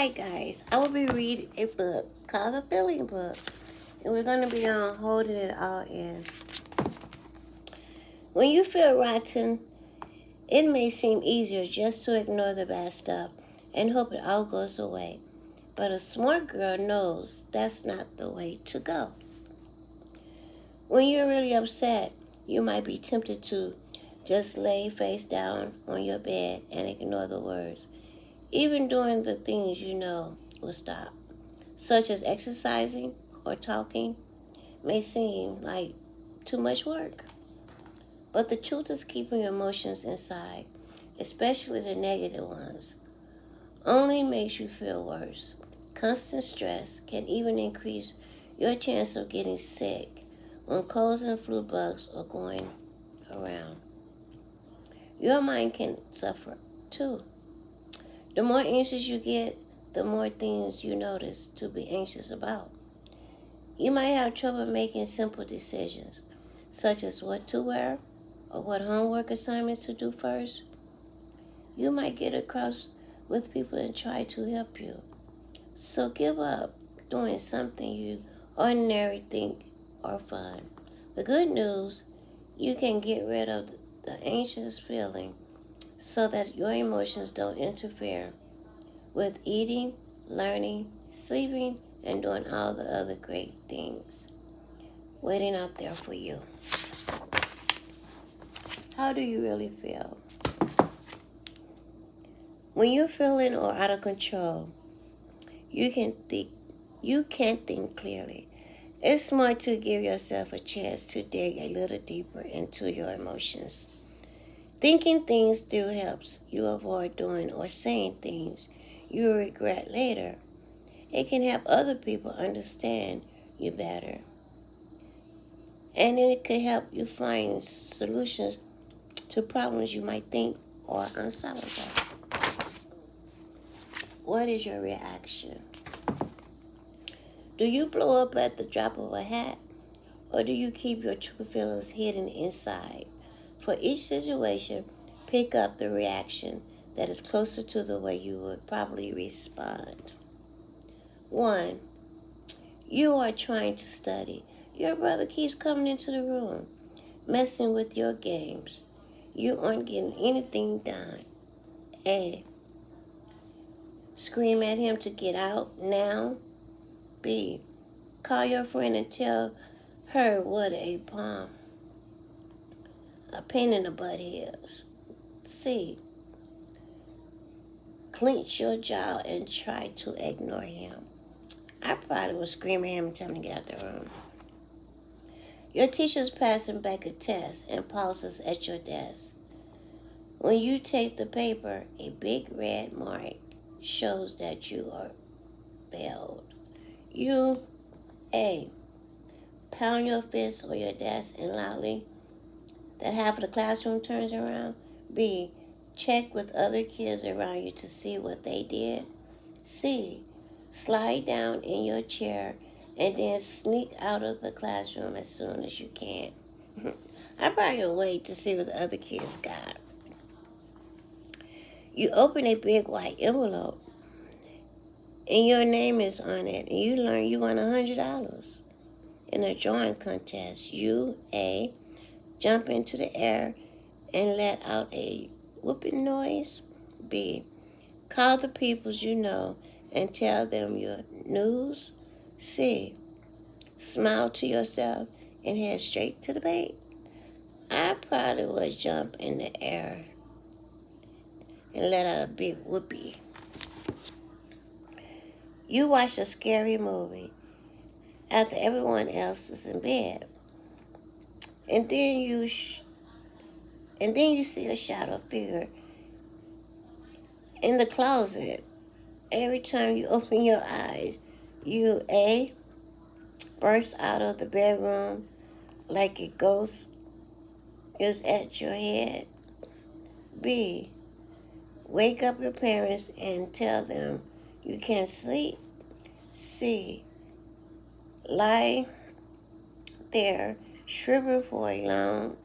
Alright guys, I will be reading a book called The Feeling Book. And we're going to be on holding it all in. When you feel rotten, it may seem easier just to ignore the bad stuff and hope it all goes away. But a smart girl knows that's not the way to go. When you're really upset, you might be tempted to just lay face down on your bed and ignore the words, even doing the things you know will stop, such as exercising or talking, may seem like too much work. But the truth is keeping your emotions inside, especially the negative ones, only makes you feel worse. Constant stress can even increase your chance of getting sick when colds and flu bugs are going around. Your mind can suffer too. The more anxious you get, the more things you notice to be anxious about. You might have trouble making simple decisions, such as what to wear or what homework assignments to do first. You might get across with people and try to help you. So give up doing something you ordinarily think are fun. The good news, you can get rid of the anxious feeling so that your emotions don't interfere with eating, learning, sleeping, and doing all the other great things waiting out there for you. How do you really feel? When you're feeling or out of control, you can't think clearly. It's smart to give yourself a chance to dig a little deeper into your emotions. Thinking things through helps you avoid doing or saying things you will regret later. It can help other people understand you better. And then it could help you find solutions to problems you might think are unsolvable. What is your reaction? Do you blow up at the drop of a hat? Or do you keep your true feelings hidden inside? For each situation, pick up the reaction that is closer to the way you would probably respond. 1. You are trying to study. Your brother keeps coming into the room, messing with your games. You aren't getting anything done. A. Scream at him to get out now. B. Call your friend and tell her what a pain in the butt is. C. Clench your jaw and try to ignore him. I probably would scream at him and tell him to get out the room. Your teacher's passing back a test and pauses at your desk. When you take the paper, a big red mark shows that you are failed. You, A. Pound your fist on your desk and loudly that half of the classroom turns around. B. Check with other kids around you to see what they did. C. Slide down in your chair and then sneak out of the classroom as soon as you can. I probably would wait to see what the other kids got. You open a big white envelope and your name is on it, and you learn you won $100 in a drawing contest. You, A. Jump into the air and let out a whooping noise. B. Call the peoples you know and tell them your news. C. Smile to yourself and head straight to the bank. I probably would jump in the air and let out a big whoopee. You watch a scary movie after everyone else is in bed, and then you see a shadow figure in the closet. Every time you open your eyes, you A. burst out of the bedroom like a ghost is at your head. B. Wake up your parents and tell them you can't sleep. C. Lie there, shrivel for as long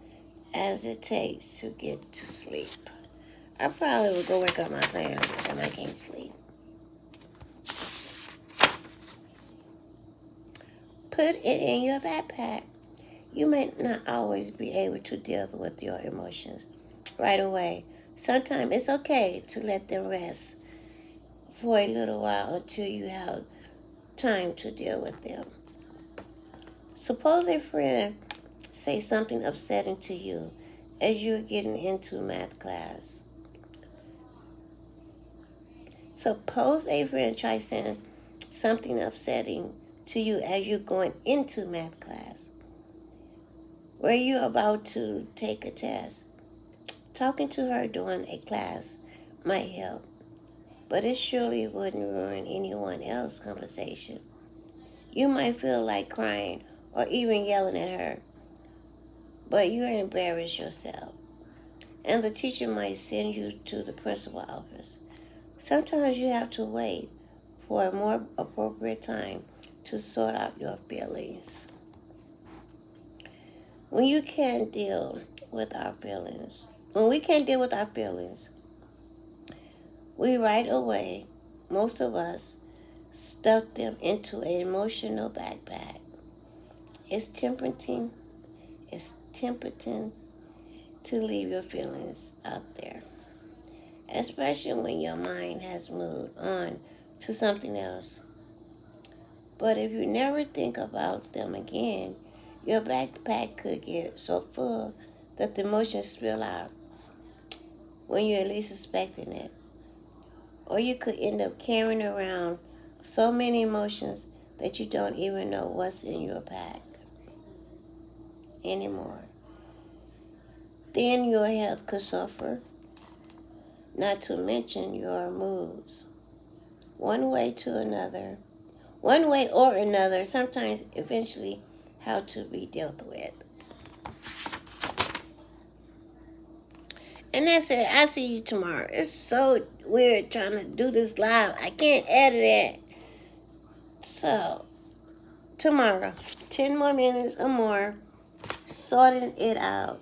as it takes to get to sleep. I probably would go wake up my parents and I can't sleep. put it in your backpack. You may not always be able to deal with your emotions right away. Sometimes it's okay to let them rest for a little while until you have time to deal with them. Suppose a friend say something upsetting to you as you're getting into math class. Suppose a friend tries saying something upsetting to you as you're going into math class, where you're about to take a test. Talking to her during a class might help, but it surely wouldn't ruin anyone else's conversation. You might feel like crying or even yelling at her, but you're embarrassed yourself, and the teacher might send you to the principal's office. Sometimes you have to wait for a more appropriate time to sort out your feelings. When we can't deal with our feelings, we right away, most of us, stuff them into an emotional backpack. It's tempting to leave your feelings out there, especially when your mind has moved on to something else. But if you never think about them again, your backpack could get so full that the emotions spill out when you're least expecting it. Or you could end up carrying around so many emotions that you don't even know what's in your pack anymore. Then your health could suffer, not to mention your moods. One way or another, sometimes eventually how to be dealt with. And that's it. I'll see you tomorrow. It's so weird trying to do this live. I can't edit it. So, tomorrow, 10 more minutes or more, sorting it out.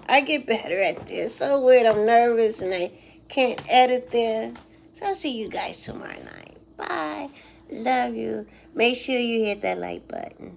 I get better at this. So weird. I'm nervous and I can't edit this. So I'll see you guys tomorrow night. Bye. Love you. Make sure you hit that like button.